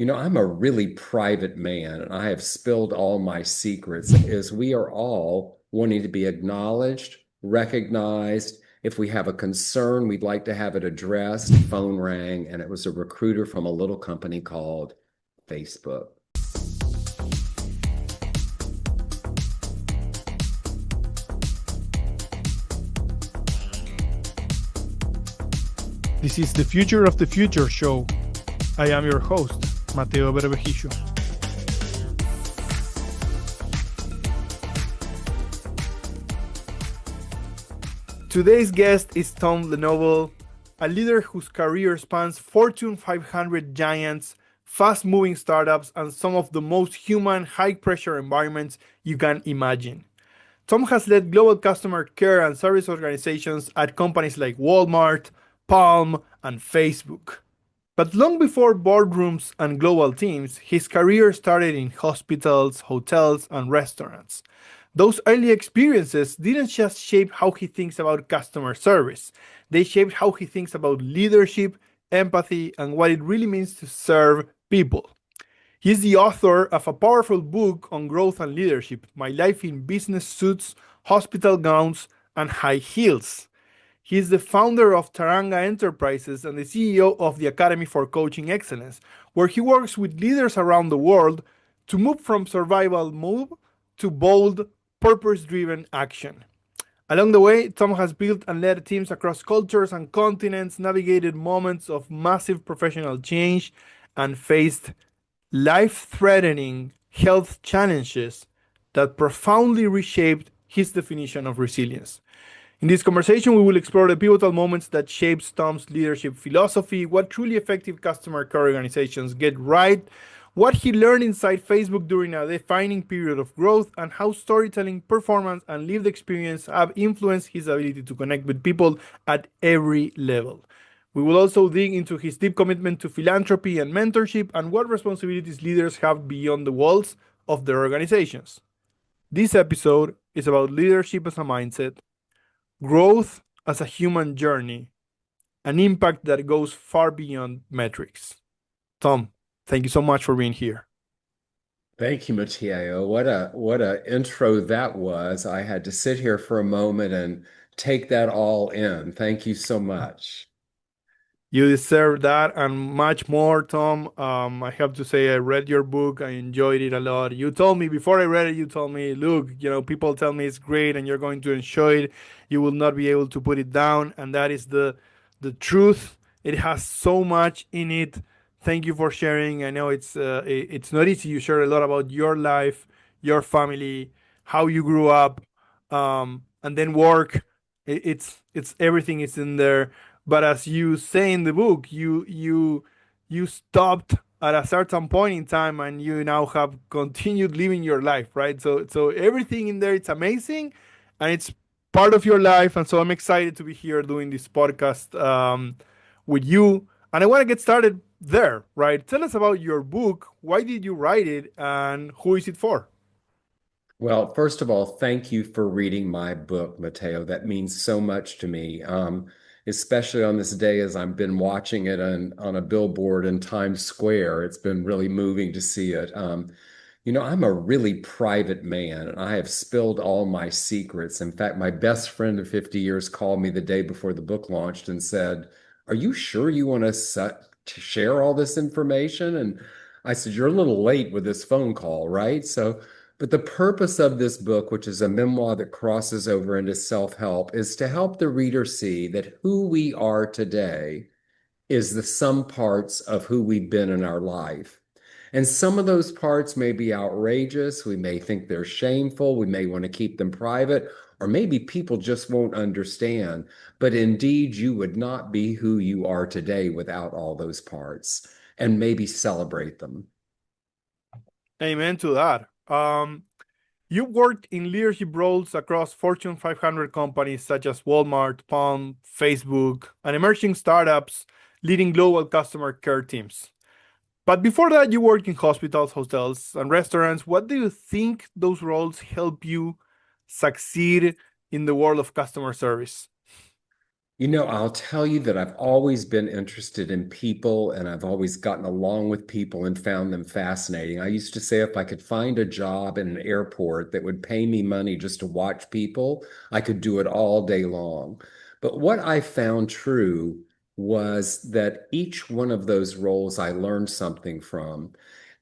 I'm a really private man and I have spilled all my secrets is we are all wanting to be acknowledged, recognized. If we have a concern, we'd like to have it addressed. Phone rang, and it was a recruiter from a little company called Facebook. This is the Future of the Future show. I am your host, Mateo Berbejicio. Today's guest is Tom Lenoble, a leader whose career spans Fortune 500 giants, fast-moving startups, and some of the most human, high-pressure environments you can imagine. Tom has led global customer care and service organizations at companies like Walmart, Palm, and Facebook. But long before boardrooms and global teams, his career started in hospitals, hotels, and restaurants. Those early experiences didn't just shape how he thinks about customer service, they shaped how he thinks about leadership, empathy, and what it really means to serve people. He's the author of a powerful book on growth and leadership, My Life in Business Suits, Hospital Gowns, and High Heels. He is the founder of Taranga Enterprises and the CEO of the Academy for Coaching Excellence, where he works with leaders around the world to move from survival mode to bold, purpose-driven action. Along the way, Tom has built and led teams across cultures and continents, navigated moments of massive professional change, and faced life-threatening health challenges that profoundly reshaped his definition of resilience. In this conversation, we will explore the pivotal moments that shaped Tom's leadership philosophy, what truly effective customer care organizations get right, what he learned inside Facebook during a defining period of growth, and how storytelling, performance, and lived experience have influenced his ability to connect with people at every level. We will also dig into his deep commitment to philanthropy and mentorship and what responsibilities leaders have beyond the walls of their organizations. This episode is about leadership as a mindset, growth as a human journey, an impact that goes far beyond metrics. Tom, thank you so much for being here. Thank you, Mateo. What a intro that was. I had to sit here for a moment and take that all in. Thank you so much. You deserve that and much more, Tom. I have to say, I read your book. I enjoyed it a lot. You told me before I read it, you told me, look, people tell me it's great and you're going to enjoy it. You will not be able to put it down. And that is the truth. It has so much in it. Thank you for sharing. I know it's not easy. You share a lot about your life, your family, how you grew up, and then work. It's everything is in there. But as you say in the book, you stopped at a certain point in time, and you now have continued living your life, right? So everything in there, it's amazing, and it's part of your life. And so I'm excited to be here doing this podcast with you. And I want to get started there, right? Tell us about your book. Why did you write it, and who is it for? Well, first of all, thank you for reading my book, Mateo. That means so much to me, especially on this day as I've been watching it on a billboard in Times Square. It's been really moving to see it. I'm a really private man, and I have spilled all my secrets. In fact, my best friend of 50 years called me the day before the book launched and said, "Are you sure you want to share all this information?" And I said, "You're a little late with this phone call, right?" But the purpose of this book, which is a memoir that crosses over into self-help, is to help the reader see that who we are today is the sum parts of who we've been in our life. And some of those parts may be outrageous. We may think they're shameful. We may want to keep them private, or maybe people just won't understand. But indeed, you would not be who you are today without all those parts, and maybe celebrate them. Amen to that. You worked in leadership roles across Fortune 500 companies such as Walmart, Palm, Facebook, and emerging startups leading global customer care teams. But before that, you worked in hospitals, hotels, and restaurants. What do you think those roles help you succeed in the world of customer service? I'll tell you that I've always been interested in people and I've always gotten along with people and found them fascinating. I used to say if I could find a job in an airport that would pay me money just to watch people, I could do it all day long. But what I found true was that each one of those roles I learned something from.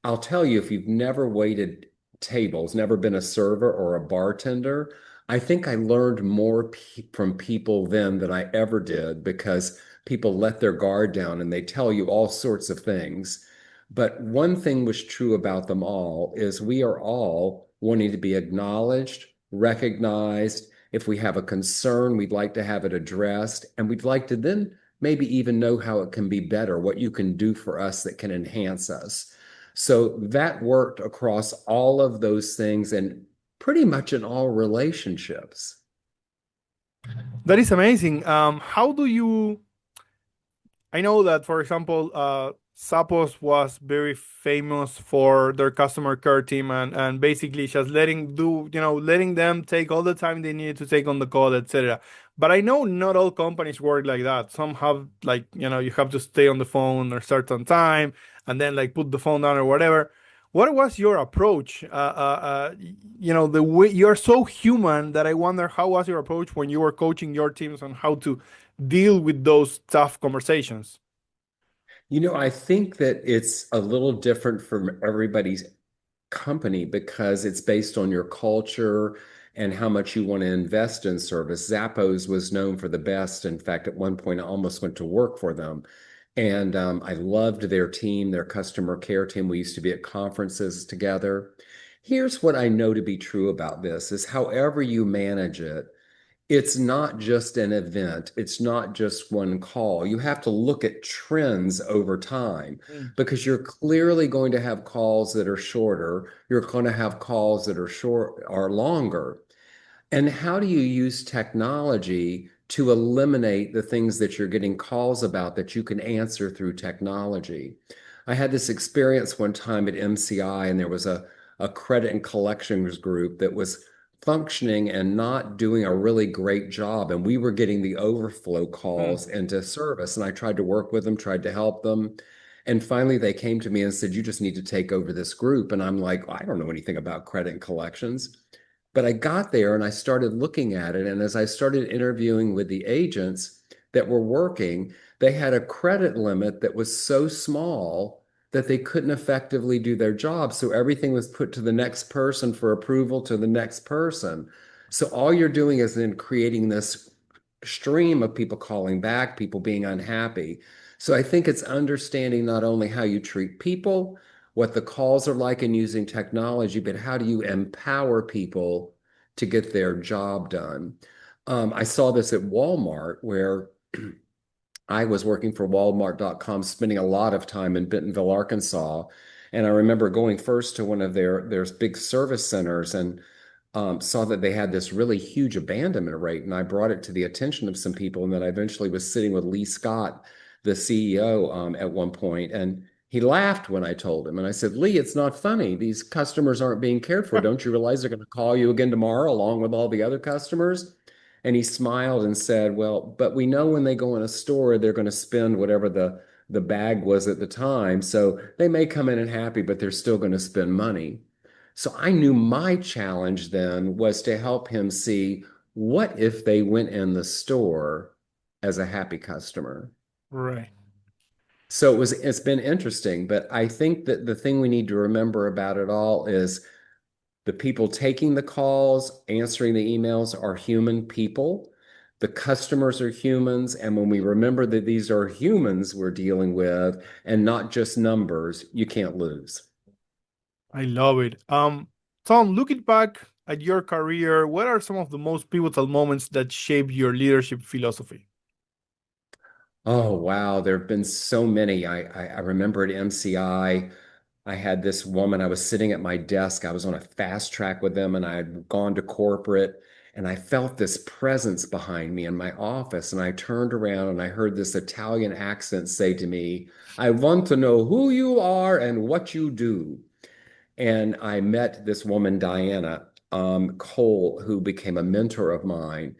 I'll tell you, if you've never waited tables, never been a server or a bartender, I think I learned more from people then than I ever did because people let their guard down and they tell you all sorts of things. But one thing was true about them all is we are all wanting to be acknowledged, recognized. If we have a concern, we'd like to have it addressed, and we'd like to then maybe even know how it can be better, what you can do for us that can enhance us. So that worked across all of those things and pretty much in all relationships. That is amazing. How do you I know that, for example, Sapos was very famous for their customer care team and basically just letting them take all the time they needed to take on the call, etc. But I know not all companies work like that. Some have like, you have to stay on the phone a certain time and then like put the phone down or whatever. What was your approach? The way you're so human that I wonder how was your approach when you were coaching your teams on how to deal with those tough conversations. I think that it's a little different from everybody's company because it's based on your culture and how much you want to invest in service. Zappos was known for the best. In fact, at one point, I almost went to work for them. And I loved their team, their customer care team. We used to be at conferences together. Here's what I know to be true about this is however you manage it, it's not just an event. It's not just one call. You have to look at trends over time Mm. because you're clearly going to have calls that are shorter. You're going to have calls that are short or longer. And how do you use technology to eliminate the things that you're getting calls about that you can answer through technology? I had this experience one time at MCI, and there was a credit and collections group that was functioning and not doing a really great job. And we were getting the overflow Mm. calls into service. And I tried to work with them, tried to help them. And finally, they came to me and said, "You just need to take over this group." And I'm like, "I don't know anything about credit and collections." But I got there and I started looking at it. And as I started interviewing with the agents that were working, they had a credit limit that was so small that they couldn't effectively do their job. So everything was put to the next person for approval to the next person. So all you're doing is then creating this stream of people calling back, people being unhappy. So I think it's understanding not only how you treat people, what the calls are like and using technology, but how do you empower people to get their job done? I saw this at Walmart where I was working for Walmart.com, spending a lot of time in Bentonville, Arkansas. And I remember going first to one of their big service centers and saw that they had this really huge abandonment rate. And I brought it to the attention of some people. And then I eventually was sitting with Lee Scott, the CEO, at one point, and he laughed when I told him. And I said, "Lee, it's not funny. These customers aren't being cared for. Don't you realize they're going to call you again tomorrow along with all the other customers?" And he smiled and said, "Well, but we know when they go in a store, they're going to spend whatever the bag was at the time. So they may come in and happy, but they're still going to spend money." So I knew my challenge then was to help him see what if they went in the store as a happy customer. Right. So it's been interesting, but I think that the thing we need to remember about it all is the people taking the calls, answering the emails are human people. The customers are humans. And when we remember that these are humans we're dealing with and not just numbers, you can't lose. I love it. Tom, looking back at your career, what are some of the most pivotal moments that shaped your leadership philosophy? Oh, wow. There have been so many. I remember at MCI, I had this woman, I was sitting at my desk. I was on a fast track with them and I had gone to corporate and I felt this presence behind me in my office. And I turned around and I heard this Italian accent say to me, "I want to know who you are and what you do." And I met this woman, Diana Cole, who became a mentor of mine.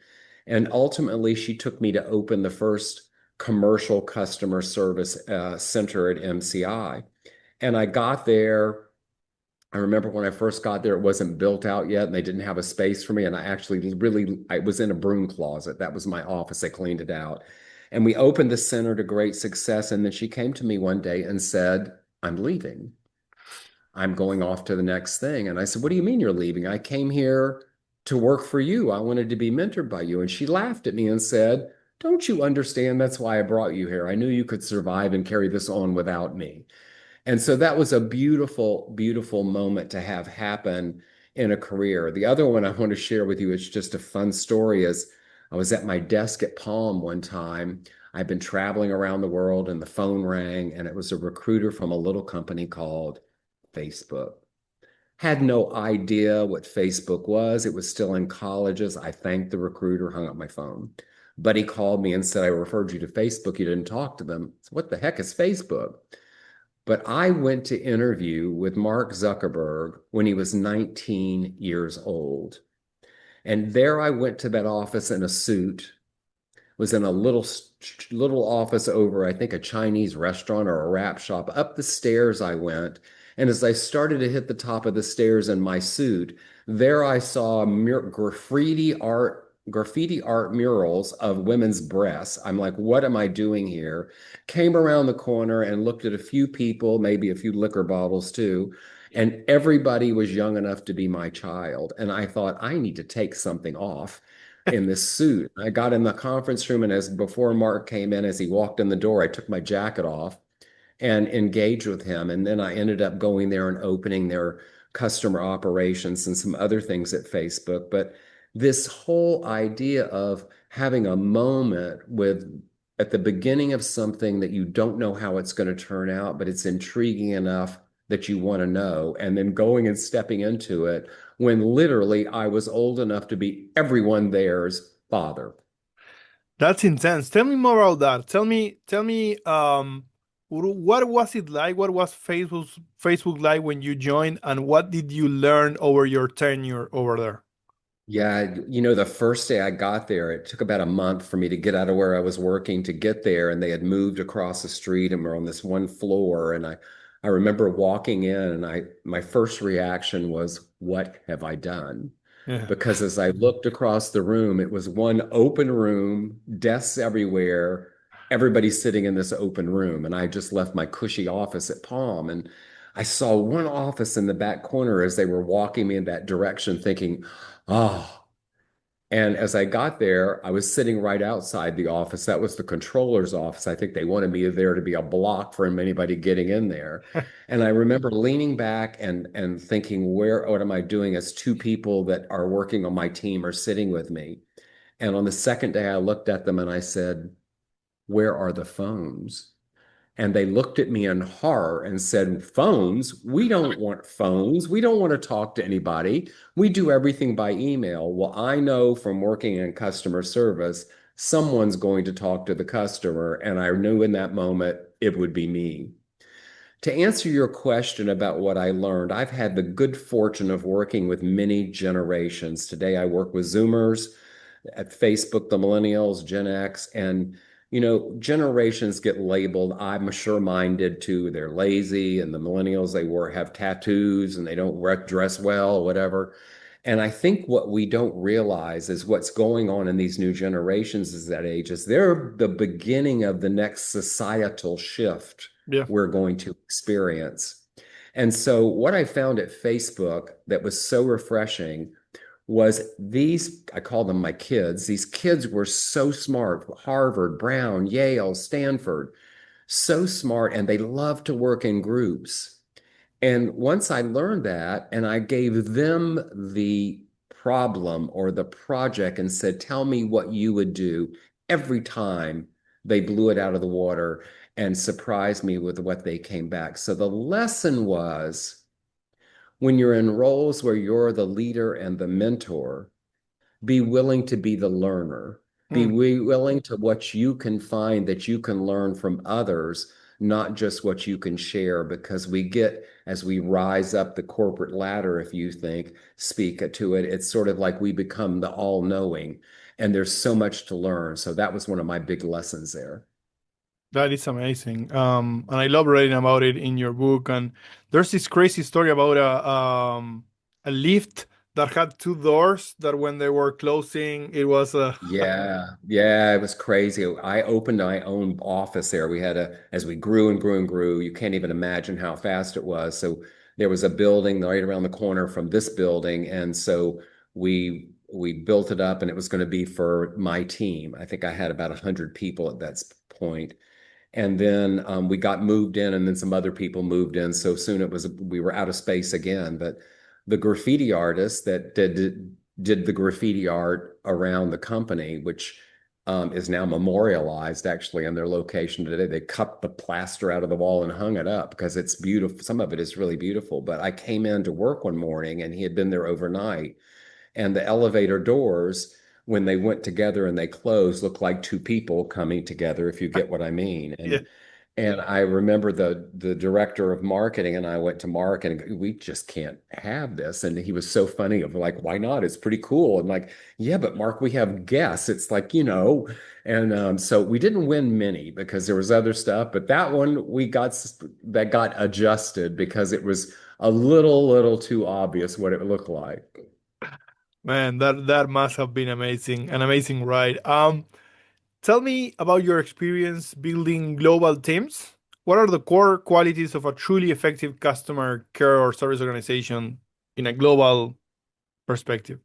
And ultimately, she took me to open the first commercial customer service center at MCI. And I got there. I remember when I first got there, it wasn't built out yet and they didn't have a space for me. And I was in a broom closet. That was my office. They cleaned it out. And we opened the center to great success. And then she came to me one day and said, I'm leaving. I'm going off to the next thing. And I said, what do you mean you're leaving? I came here to work for you. I wanted to be mentored by you. And she laughed at me and said, don't you understand? That's why I brought you here. I knew you could survive and carry this on without me. And so that was a beautiful, beautiful moment to have happen in a career. The other one I want to share with you, it's just a fun story, is I was at my desk at Palm one time. I've been traveling around the world and the phone rang, and it was a recruiter from a little company called Facebook. Had no idea what Facebook was. It was still in colleges. I thanked the recruiter, hung up my phone. But he called me and said, I referred you to Facebook. You didn't talk to them. So what the heck is Facebook? But I went to interview with Mark Zuckerberg when he was 19 years old. And there I went to that office in a suit, was in a little office over, I think, a Chinese restaurant or a wrap shop. Up the stairs I went. And as I started to hit the top of the stairs in my suit, there I saw graffiti art murals of women's breasts. I'm like, what am I doing here? Came around the corner and looked at a few people, maybe a few liquor bottles too, and everybody was young enough to be my child. And I thought, I need to take something off in this suit. I got in the conference room, and as before Mark came in, as he walked in the door, I took my jacket off and engaged with him. And then I ended up going there and opening their customer operations and some other things at Facebook. But this whole idea of having a moment with at the beginning of something that you don't know how it's going to turn out, but it's intriguing enough that you want to know, and then going and stepping into it when literally I was old enough to be everyone there's father. That's intense. Tell me more about that. Tell me, what was it like? What was Facebook like when you joined, and what did you learn over your tenure over there? Yeah, the first day I got there, it took about a month for me to get out of where I was working to get there. And they had moved across the street and we're on this one floor. And I remember walking in and my first reaction was, what have I done? Yeah. Because as I looked across the room, it was one open room, desks everywhere, everybody sitting in this open room. And I just left my cushy office at Palm. And I saw one office in the back corner as they were walking me in that direction, thinking, oh. And as I got there, I was sitting right outside the office. That was the controller's office. I think they wanted me there to be a block from anybody getting in there. And I remember leaning back and thinking, what am I doing as two people that are working on my team are sitting with me? And on the second day, I looked at them and I said, where are the phones? And they looked at me in horror and said, phones? We don't want phones. We don't want to talk to anybody. We do everything by email. Well, I know from working in customer service, someone's going to talk to the customer. And I knew in that moment it would be me. To answer your question about what I learned, I've had the good fortune of working with many generations. Today, I work with Zoomers at Facebook, the millennials, Gen X, and generations get labeled. I'm sure mine did too. They're lazy, and the millennials have tattoos and they don't dress well, whatever. And I think what we don't realize is what's going on in these new generations is that age is they're the beginning of the next societal shift Yeah. we're going to experience. And so what I found at Facebook that was so refreshing was I call them my kids. These kids were so smart, Harvard, Brown, Yale, Stanford, so smart, and they love to work in groups. And once I learned that, and I gave them the problem or the project and said, tell me what you would do every time, they blew it out of the water and surprised me with what they came back. So the lesson was when you're in roles where you're the leader and the mentor, be willing to be the learner. Be Mm. willing to what you can find that you can learn from others, not just what you can share, because as we rise up the corporate ladder, if you speak to it, it's sort of like we become the all-knowing. and there's so much to learn. So that was one of my big lessons there. That is amazing. And I love reading about it in your book. And there's this crazy story about a lift that had two doors that when they were closing, it was a Yeah, yeah, it was crazy. I opened my own office there. We had as we grew and grew and grew, you can't even imagine how fast it was. So there was a building right around the corner from this building, and so we built it up, and it was going to be for my team. I think I had about 100 people at that point. And then we got moved in, and then some other people moved in. So soon we were out of space again. But the graffiti artist that did the graffiti art around the company, which is now memorialized actually in their location today. They cut the plaster out of the wall and hung it up because it's beautiful. Some of it is really beautiful. But I came in to work one morning, and he had been there overnight, and the elevator doors, when they went together and they closed, looked like two people coming together, if you get what I mean. yeah. And I remember the director of marketing and I went to Mark, and we just can't have this. And he was so funny of like, why not? It's pretty cool. And like, yeah, but Mark, we have guests. It's like, and so we didn't win many because there was other stuff, but that one that got adjusted because it was a little too obvious what it looked like. Man, that must have been amazing, an amazing ride. Tell me about your experience building global teams. What are the core qualities of a truly effective customer care or service organization in a global perspective?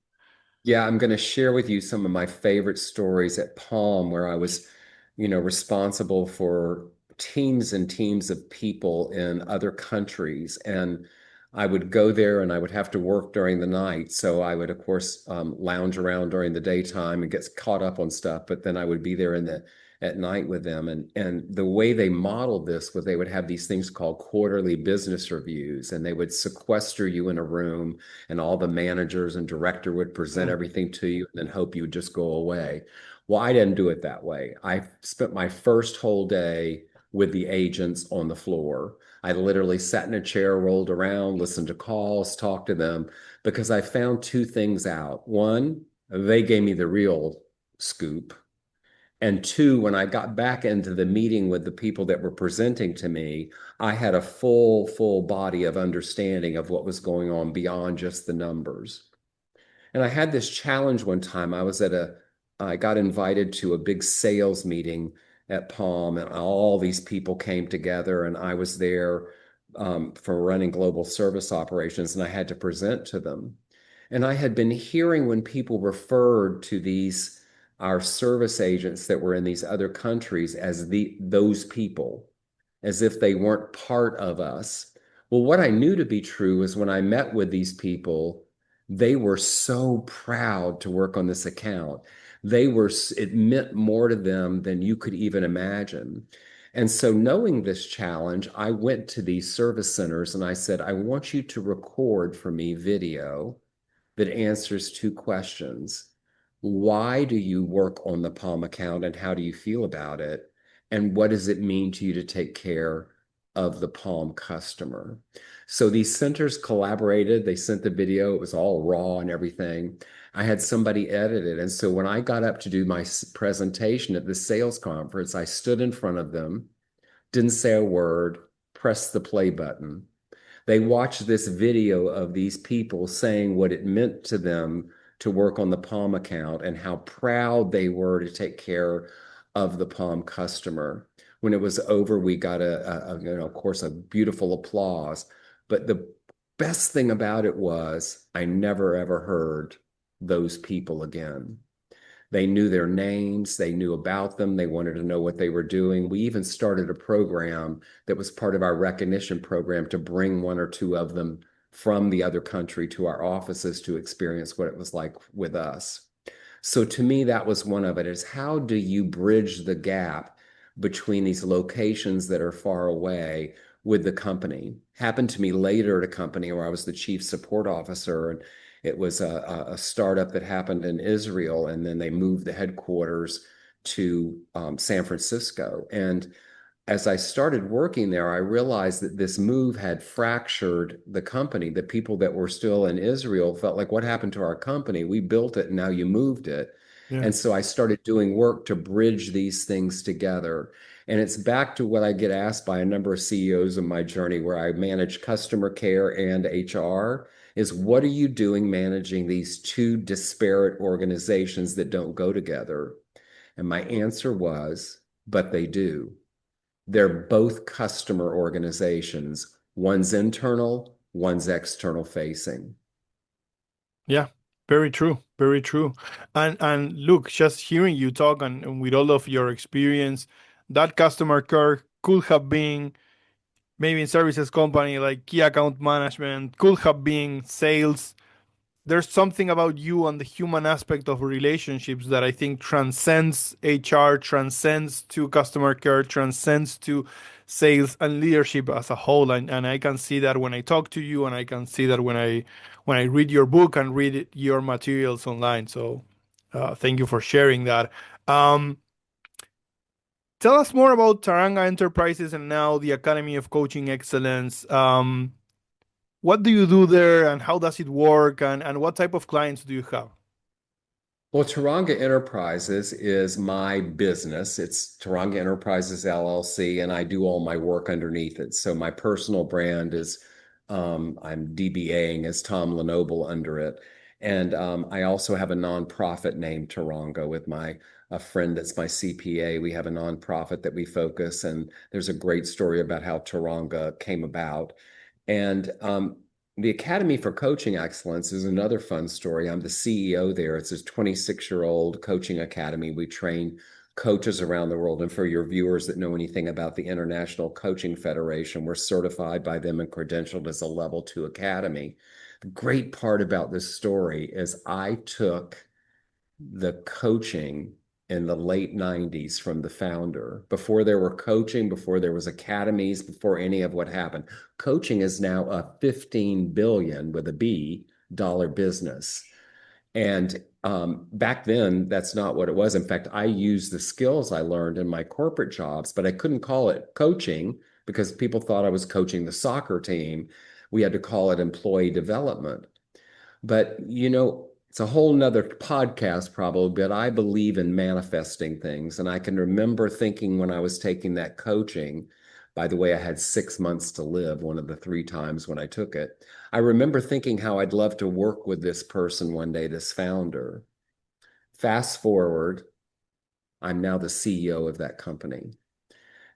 Yeah, I'm going to share with you some of my favorite stories at Palm, where I was, responsible for teams and teams of people in other countries. And I would go there and I would have to work during the night. So I would, of course, lounge around during the daytime and get caught up on stuff. But then I would be there at night with them. And the way they modeled this was they would have these things called quarterly business reviews, and they would sequester you in a room, and all the managers and director would present Mm. everything to you and then hope you would just go away. Well, I didn't do it that way. I spent my first whole day with the agents on the floor. I literally sat in a chair, rolled around, listened to calls, talked to them, because I found two things out. One, they gave me the real scoop. And two, when I got back into the meeting with the people that were presenting to me, I had a full body of understanding of what was going on beyond just the numbers. And I had this challenge one time. I got invited to a big sales meeting at Palm, and all these people came together, and I was there for running global service operations, and I had to present to them. And I had been hearing when people referred to our service agents that were in these other countries as those people, as if they weren't part of us. Well, what I knew to be true is when I met with these people, they were so proud to work on this account. It meant more to them than you could even imagine. And so, knowing this challenge, I went to these service centers and I said, I want you to record for me video that answers two questions. Why do you work on the Palm account and how do you feel about it? And what does it mean to you to take care of the Palm customer? So these centers collaborated. They sent the video. It was all raw and everything. I had somebody edit it. And so when I got up to do my presentation at the sales conference, I stood in front of them, didn't say a word, pressed the play button. They watched this video of these people saying what it meant to them to work on the Palm account and how proud they were to take care of the Palm customer. When it was over, we got of course, a beautiful applause. But the best thing about it was I never ever heard those people again. They knew their names, they knew about them, they wanted to know what they were doing. We even started a program that was part of our recognition program to bring one or two of them from the other country to our offices to experience what it was like with us. So to me, that was one of it, is how do you bridge the gap between these locations that are far away with the company? Happened to me later at a company where I was the chief support officer, and it was a startup that happened in Israel, and then they moved the headquarters to San Francisco. And as I started working there, I realized that this move had fractured the company. The people that were still in Israel felt like, what happened to our company? We built it and now you moved it. Yeah. And so I started doing work to bridge these things together. And it's back to what I get asked by a number of CEOs in my journey where I manage customer care and HR is what are you doing managing these two disparate organizations that don't go together? And my answer was, but they do. They're both customer organizations. One's internal, one's external facing. Yeah, very true, very true. And look, just hearing you talk and with all of your experience, that customer care could have been maybe in services company like key account management, could have been sales. There's something about you and the human aspect of relationships that I think transcends HR, transcends to customer care, transcends to sales and leadership as a whole. And I can see that when I talk to you, and I can see that when I read your book and read your materials online. So thank you for sharing that. Um, Tell us more about Taranga Enterprises and now the Academy of Coaching Excellence. What do you do there, and how does it work, and what type of clients do you have? Well, Taranga Enterprises is my business. It's Taranga Enterprises LLC, and I do all my work underneath it. So my personal brand is I'm DBAing as Tom Lenoble under it. And I also have a nonprofit named Taranga with my a friend that's my CPA. We have a nonprofit that we focus, and there's a great story about how Taranga came about. And the Academy for Coaching Excellence is another fun story. I'm the CEO there. It's a 26-year-old coaching academy. We train coaches around the world. And for your viewers that know anything about the International Coaching Federation, we're certified by them and credentialed as a level 2 academy. The great part about this story is I took the coaching in the late 90s from the founder. Before there were coaching, before there was academies, before any of what happened. Coaching is now a 15 billion with a B dollar business. And back then, that's not what it was. In fact, I used the skills I learned in my corporate jobs, but I couldn't call it coaching because people thought I was coaching the soccer team. We had to call it employee development. But, it's a whole nother podcast probably, but I believe in manifesting things. And I can remember thinking when I was taking that coaching, by the way, I had 6 months to live one of the three times when I took it. I remember thinking how I'd love to work with this person one day, this founder. Fast forward, I'm now the CEO of that company.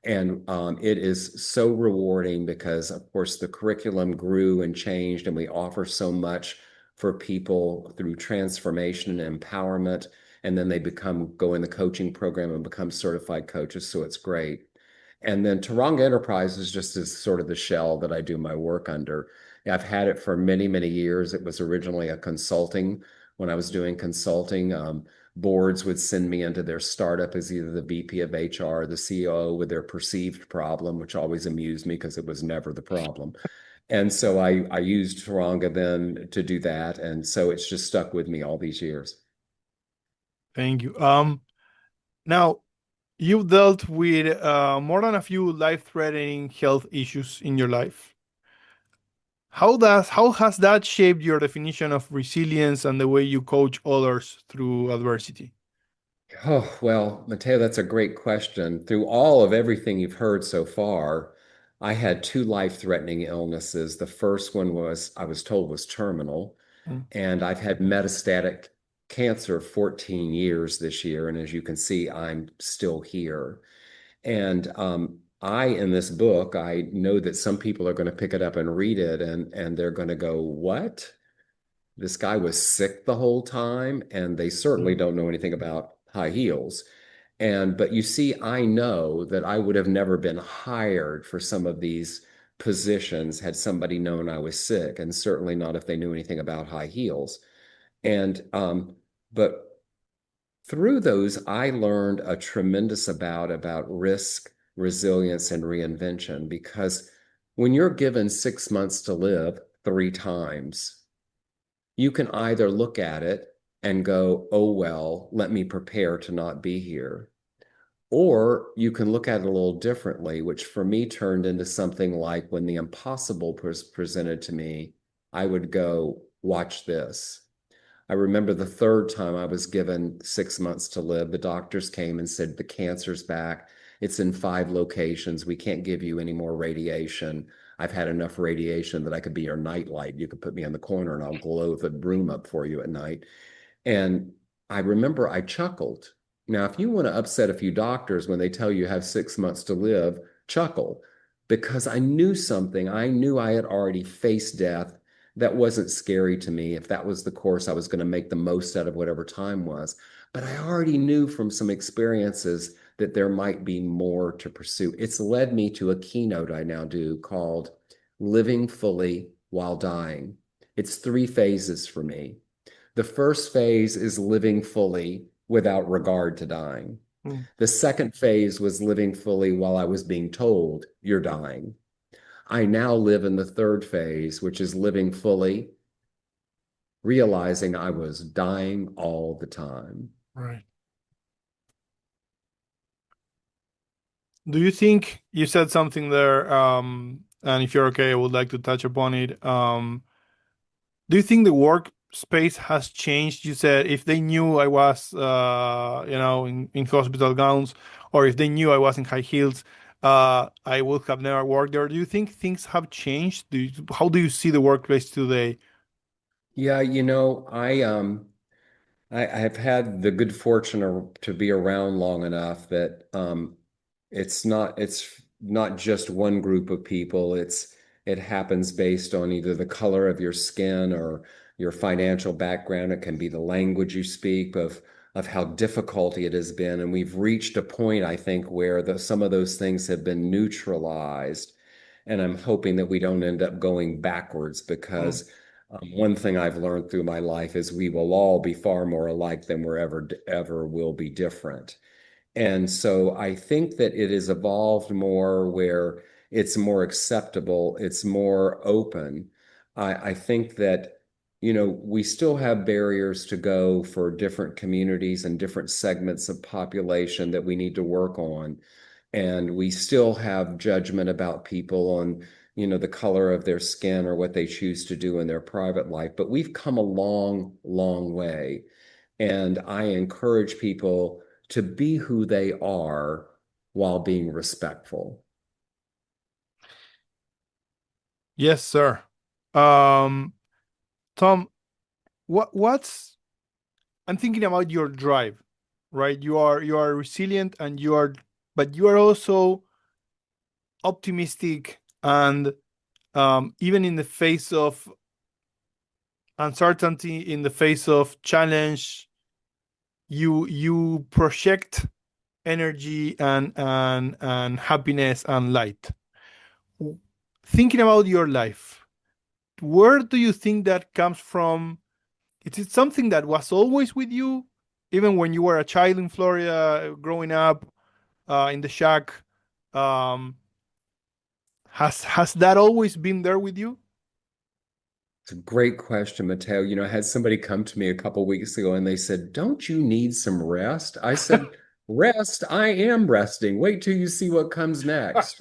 And it is so rewarding because, of course, the curriculum grew and changed, and we offer so much for people through transformation and empowerment. And then they go in the coaching program and become certified coaches. So it's great. And then Taranga Enterprises just is sort of the shell that I do my work under. I've had it for many, many years. It was originally a consulting when I was doing consulting. Boards would send me into their startup as either the VP of HR or the COO with their perceived problem, which always amused me because it was never the problem. And so I used Taranga then to do that. And so it's just stuck with me all these years. Thank you. Now you've dealt with more than a few life-threatening health issues in your life. How has that shaped your definition of resilience and the way you coach others through adversity? Oh, well, Mateo, that's a great question. Through all of everything you've heard so far, I had two life-threatening illnesses. The first one was, I was told, was terminal, Mm. and I've had metastatic cancer 14 years this year. And as you can see, I'm still here. And in this book, I know that some people are going to pick it up and read it, and they're going to go, "What? This guy was sick the whole time," and they certainly Mm. don't know anything about high heels. But you see, I know that I would have never been hired for some of these positions had somebody known I was sick, and certainly not if they knew anything about high heels. And but through those, I learned a tremendous about risk, resilience, and reinvention because when you're given 6 months to live three times, you can either look at it and go, oh, well, let me prepare to not be here. Or you can look at it a little differently, which for me turned into something like when the impossible was presented to me, I would go, watch this. I remember the third time I was given 6 months to live, the doctors came and said, the cancer's back. It's in 5 locations. We can't give you any more radiation. I've had enough radiation that I could be your nightlight. You could put me in the corner and I'll glow the room up for you at night. And I remember I chuckled. Now, if you want to upset a few doctors when they tell you you have 6 months to live, chuckle, because I knew something. I knew I had already faced death. That wasn't scary to me. If that was the course, I was going to make the most out of whatever time was. But I already knew from some experiences that there might be more to pursue. It's led me to a keynote I now do called Living Fully While Dying. It's 3 phases for me. The first phase is living fully without regard to dying. Mm. The second phase was living fully while I was being told, you're dying. I now live in the third phase, which is living fully, realizing I was dying all the time. Right. Do you think you said something there, and if you're okay, I would like to touch upon it. Do you think the workspace has changed? You said if they knew I was, in hospital gowns, or if they knew I was in high heels, I would have never worked there. Do you think things have changed? How do you see the workplace today? Yeah, I have had the good fortune to be around long enough that it's not just one group of people. It happens based on either the color of your skin or your financial background. It can be the language you speak of how difficult it has been. And we've reached a point, I think, where some of those things have been neutralized. And I'm hoping that we don't end up going backwards Mm. because one thing I've learned through my life is we will all be far more alike than we're ever will be different. And so I think that it has evolved more where it's more acceptable, it's more open. I think that, we still have barriers to go for different communities and different segments of population that we need to work on. And we still have judgment about people on, the color of their skin or what they choose to do in their private life. But we've come a long, long way. And I encourage people to be who they are while being respectful. Yes, sir. Um, Tom, what's I'm thinking about your drive, right? You are resilient and but you are also optimistic and even in the face of uncertainty, in the face of challenge, you project energy and happiness and light. Thinking about your life, where do you think that comes from? Is it something that was always with you, even when you were a child in Florida, growing up in the shack? Um, has that always been there with you? It's a great question, Mateo. I had somebody come to me a couple weeks ago and they said, "Don't you need some rest?" I said, "Rest? I am resting. Wait till you see what comes next."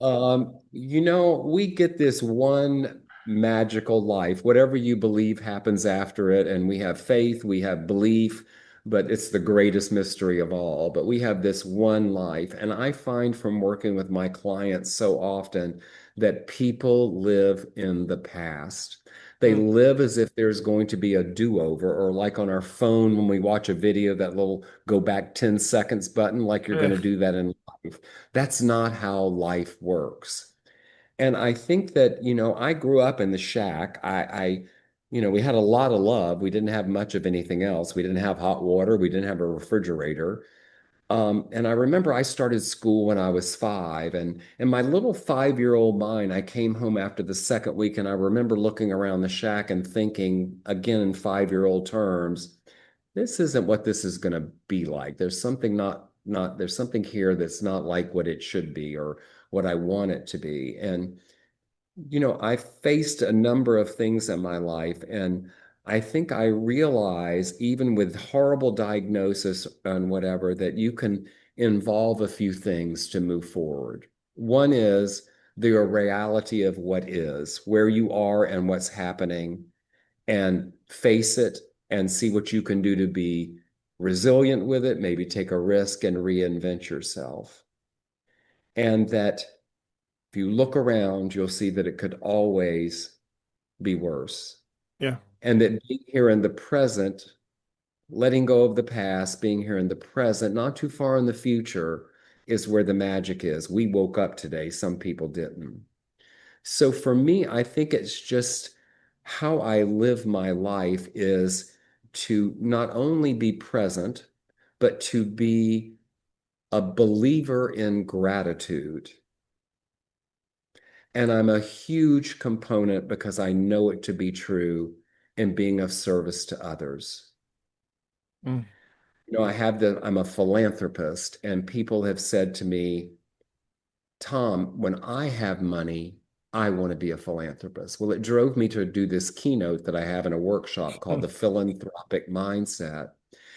We get this one magical life. Whatever you believe happens after it, and we have faith, we have belief, but it's the greatest mystery of all. But we have this one life, and I find from working with my clients so often that people live in the past. They Mm. live as if there's going to be a do-over, or like on our phone when we watch a video, that little go back 10 seconds button, like you're going Eh, to do that in life. That's not how life works. And I think that, I grew up in the shack. We had a lot of love. We didn't have much of anything else. We didn't have hot water. We didn't have a refrigerator. And I remember I started school when I was 5, and in my little 5-year-old mind, I came home after the second week, and I remember looking around the shack and thinking, again in 5-year-old terms, this isn't what this is going to be like. There's something there's something here that's not like what it should be or what I want it to be. And I faced a number of things in my life, and I think I realize, even with horrible diagnosis and whatever, that you can involve a few things to move forward. One is the reality of what is, where you are and what's happening, and face it and see what you can do to be resilient with it, maybe take a risk and reinvent yourself. And that if you look around, you'll see that it could always be worse. Yeah. And that being here in the present, letting go of the past, being here in the present, not too far in the future, is where the magic is. We woke up today, some people didn't. So for me, I think it's just how I live my life is to not only be present, but to be a believer in gratitude. And I'm a huge component because I know it to be true in being of service to others. Mm. I'm a philanthropist, and people have said to me, Tom, when I have money, I want to be a philanthropist. Well, it drove me to do this keynote that I have in a workshop called the philanthropic mindset.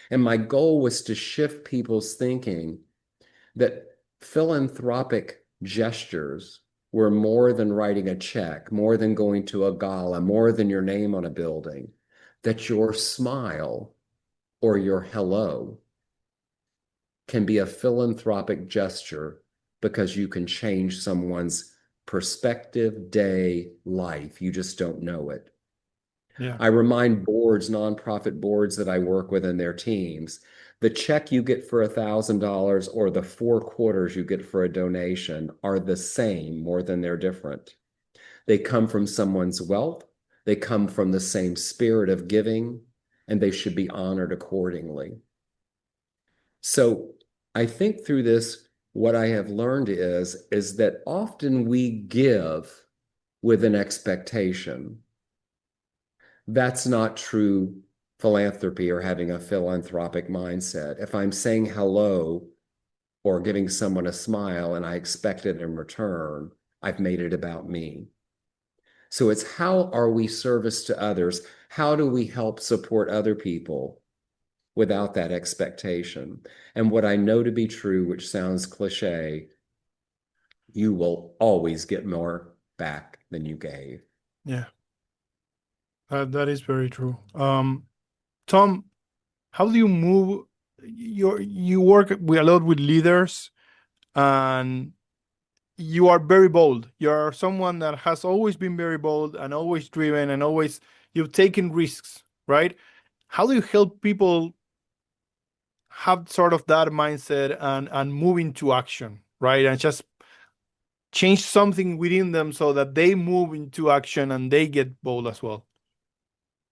And my goal was to shift people's thinking that philanthropic gestures were more than writing a check, more than going to a gala, more than your name on a building, that your smile or your hello can be a philanthropic gesture because you can change someone's perspective, day, life. You just don't know it. Yeah. I remind boards, nonprofit boards that I work with and their teams, the check you get for $1,000 or the 4 quarters you get for a donation are the same more than they're different. They come from someone's wealth, they come from the same spirit of giving, and they should be honored accordingly. So I think through this, what I have learned is that often we give with an expectation. That's not true philanthropy or having a philanthropic mindset. If I'm saying hello or giving someone a smile and I expect it in return, I've made it about me. So it's how are we service to others? How do we help support other people without that expectation? And what I know to be true, which sounds cliche, you will always get more back than you gave. Yeah. That is very true. Tom, how do you move? You work with a lot with leaders, and you are very bold. You're someone that has always been very bold and always driven, and always you've taken risks, right? How do you help people have sort of that mindset and move into action, right? And just change something within them so that they move into action and they get bold as well.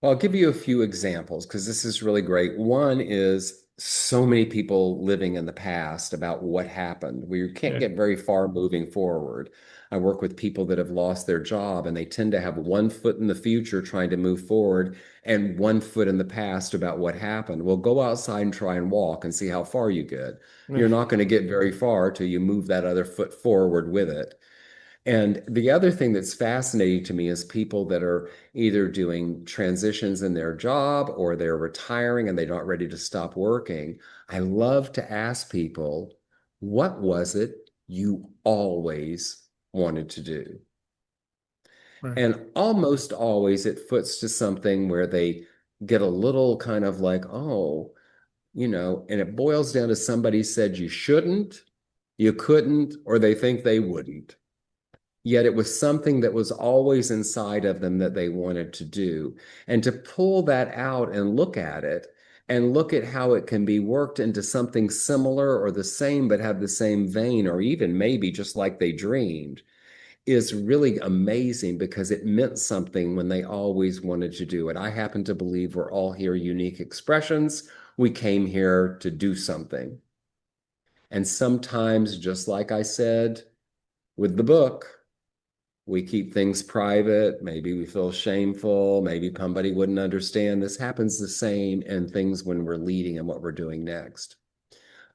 Well, I'll give you a few examples because this is really great. One is so many people living in the past about what happened. We can't Yeah. get very far moving forward. I work with people that have lost their job and they tend to have one foot in the future trying to move forward and one foot in the past about what happened. Well, go outside and try and walk and see how far you get. Yeah. You're not going to get very far till you move that other foot forward with it. And the other thing that's fascinating to me is people that are either doing transitions in their job or they're retiring and they're not ready to stop working. I love to ask people, what was it you always wanted to do? Right. And almost always it foots to something where they get a little kind of like, oh, and it boils down to somebody said you shouldn't, you couldn't, or they think they wouldn't. Yet it was something that was always inside of them that they wanted to do. And to pull that out and look at it and look at how it can be worked into something similar or the same, but have the same vein, or even maybe just like they dreamed, is really amazing because it meant something when they always wanted to do it. I happen to believe we're all here unique expressions. We came here to do something. And sometimes, just like I said with the book, we keep things private. Maybe we feel shameful. Maybe somebody wouldn't understand. This happens the same in things when we're leading and what we're doing next.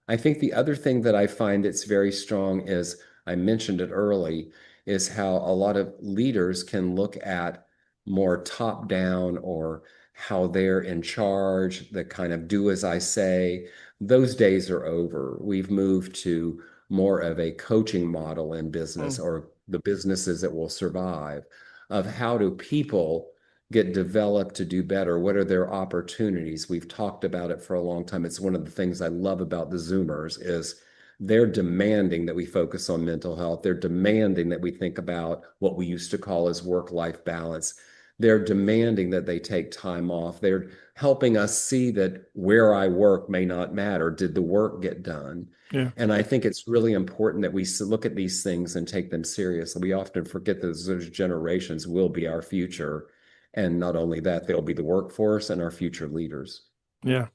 I think the other thing that I find that's very strong is, I mentioned it early, is how a lot of leaders can look at more top down or how they're in charge, the kind of do as I say. Those days are over. We've moved to more of a coaching model in business, Mm. or the businesses that will survive, of how do people get developed to do better? What are their opportunities? We've talked about it for a long time. It's one of the things I love about the Zoomers is they're demanding that we focus on mental health. They're demanding that we think about what we used to call as work-life balance. They're demanding that they take time off. They're helping us see that where I work may not matter. Did the work get done? Yeah. And I think it's really important that we look at these things and take them seriously. We often forget that those generations will be our future. And not only that, they'll be the workforce and our future leaders. Yeah.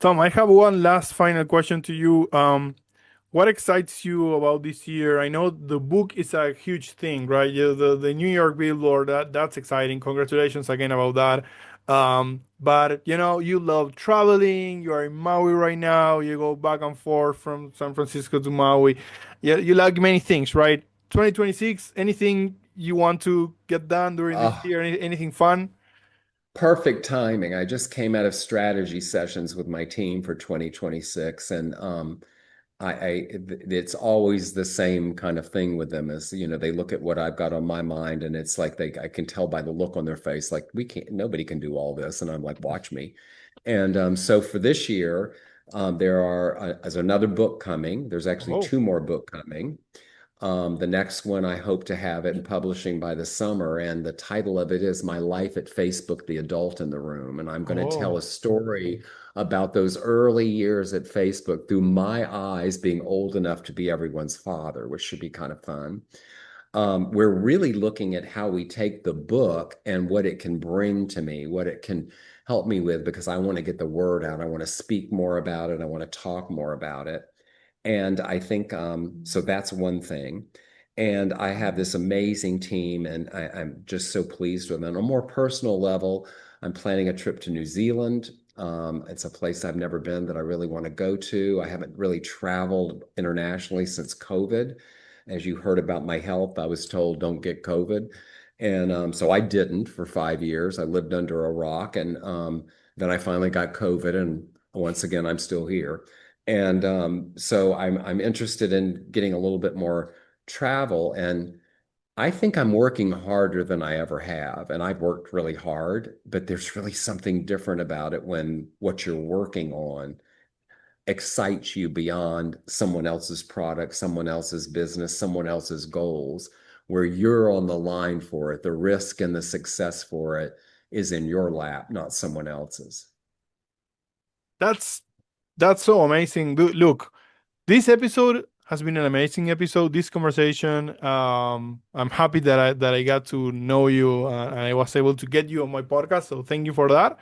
Tom, I have one last final question to you. What excites you about this year? I know the book is a huge thing, right? Yeah, the New York Billboard, that's exciting. Congratulations again about that. But you love traveling. You are in Maui right now. You go back and forth from San Francisco to Maui. Yeah, you like many things, right? 2026, anything you want to get done during this Oh, year? Anything fun? perfect timing. I just came out of strategy sessions with my team for 2026, and it's always the same kind of thing with them. Is they look at what I've got on my mind, and it's like I can tell by the look on their face, like nobody can do all this, and I'm like, watch me. And so for this year, there's another book coming. There's actually Oh, two more book coming. The next one, I hope to have it in publishing by the summer. And the title of it is My Life at Facebook, The Adult in the Room. And I'm going to tell oh, a story about those early years at Facebook through my eyes being old enough to be everyone's father, which should be kind of fun. We're really looking at how we take the book and what it can bring to me, what it can help me with, because I want to get the word out. I want to speak more about it. I want to talk more about it. And I think so that's one thing. And I have this amazing team, and I'm just so pleased with them. On a more personal level, I'm planning a trip to New Zealand. It's a place I've never been that I really want to go to. I haven't really traveled internationally since COVID. As you heard about my health, I was told don't get COVID. And so I didn't for 5 years. I lived under a rock. And then I finally got COVID. And once again, I'm still here. And so I'm interested in getting a little bit more travel. And I think I'm working harder than I ever have. And I've worked really hard, but there's really something different about it when what you're working on excites you beyond someone else's product, someone else's business, someone else's goals, where you're on the line for it. The risk and the success for it is in your lap, not someone else's. that's that's so amazing. Look, this episode has been an amazing episode. This conversation, I'm happy that I got to know you and I was able to get you on my podcast. So thank you for that.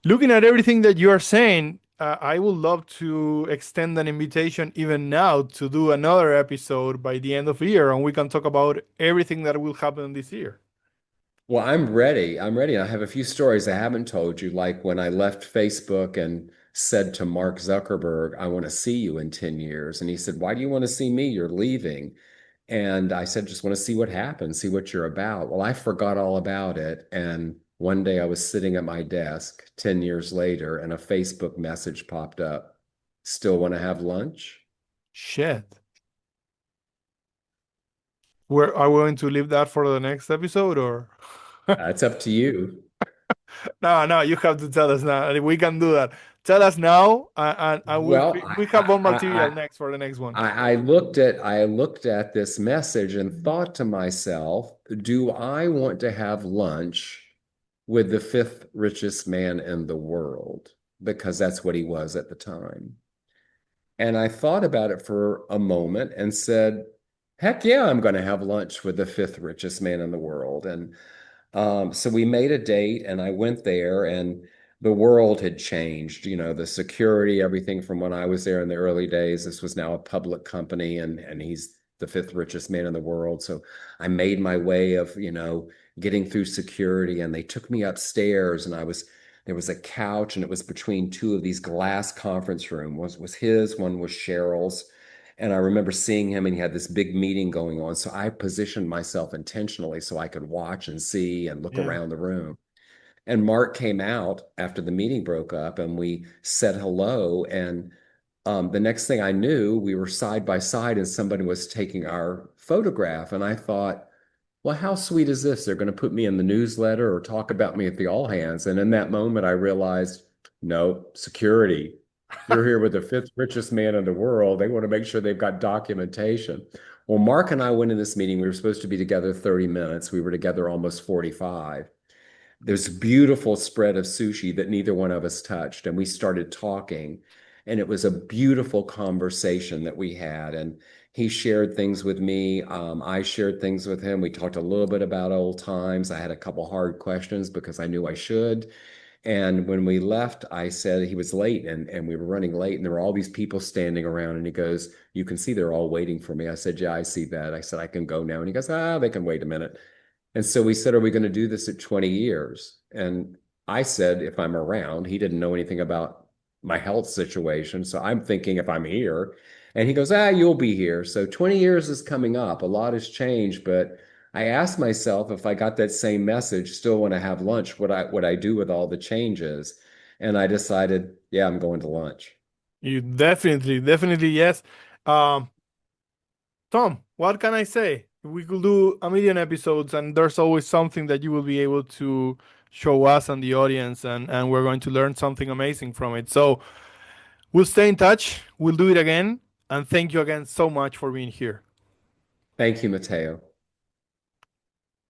Looking at everything that you are saying, I would love to extend an invitation even now to do another episode by the end of the year, and we can talk about everything that will happen this year. Well, I'm ready. I'm ready. I have a few stories I haven't told you, like when I left Facebook and said to Mark Zuckerberg, I want to see you in 10 years. And he said, why do you want to see me? You're leaving. And I said, just want to see what happens, see what you're about. Well, I forgot all about it. And one day I was sitting at my desk 10 years later, and a Facebook message popped up. Still want to have lunch? Shit. Are we going to leave that for the next episode or? It's up to you. No, no, you have to tell us now. We can do that. Tell us now, and Well, we have more material I, next for the next one. I looked at this message and thought to myself, do I want to have lunch with the fifth richest man in the world? Because that's what he was at the time. And I thought about it for a moment and said, heck yeah, I'm going to have lunch with the fifth richest man in the world. And so we made a date and I went there, and the world had changed, the security, everything from when I was there in the early days. This was now a public company, and he's the fifth richest man in the world. So I made my way of, getting through security, and they took me upstairs, and there was a couch, and it was between two of these glass conference room. Was his, one was Cheryl's. And I remember seeing him, and he had this big meeting going on. So I positioned myself intentionally so I could watch and see and look Yeah. around the room. And Mark came out after the meeting broke up, and we said hello. And the next thing I knew, we were side by side, and somebody was taking our photograph. And I thought, well, how sweet is this? They're going to put me in the newsletter or talk about me at the all hands. And in that moment, I realized, no, security. You're here with the fifth richest man in the world. They want to make sure they've got documentation. Well, Mark and I went in this meeting. We were supposed to be together 30 minutes. We were together almost 45. There's a beautiful spread of sushi that neither one of us touched. And we started talking. And it was a beautiful conversation that we had. And he shared things with me. I shared things with him. We talked a little bit about old times. I had a couple hard questions because I knew I should. And when we left, I said he was late and we were running late and there were all these people standing around. And he goes, "You can see they're all waiting for me." I said, "Yeah, I see that." I said, "I can go now." And he goes, "Ah, they can wait a minute." And so we said, "Are we going to do this at 20 years?" And I said, if I'm around, he didn't know anything about my health situation. So I'm thinking if I'm here. And he goes, "Ah, you'll be here." So 20 years is coming up. A lot has changed, but I asked myself if I got that same message, still want to have lunch, what I do with all the changes. And I decided, yeah, I'm going to lunch. You definitely yes. Um, Tom, what can I say? We could do a million episodes, and there's always something that you will be able to show us and the audience, and we're going to learn something amazing from it. So we'll stay in touch. We'll do it again. And thank you again so much for being here. Thank you, Mateo.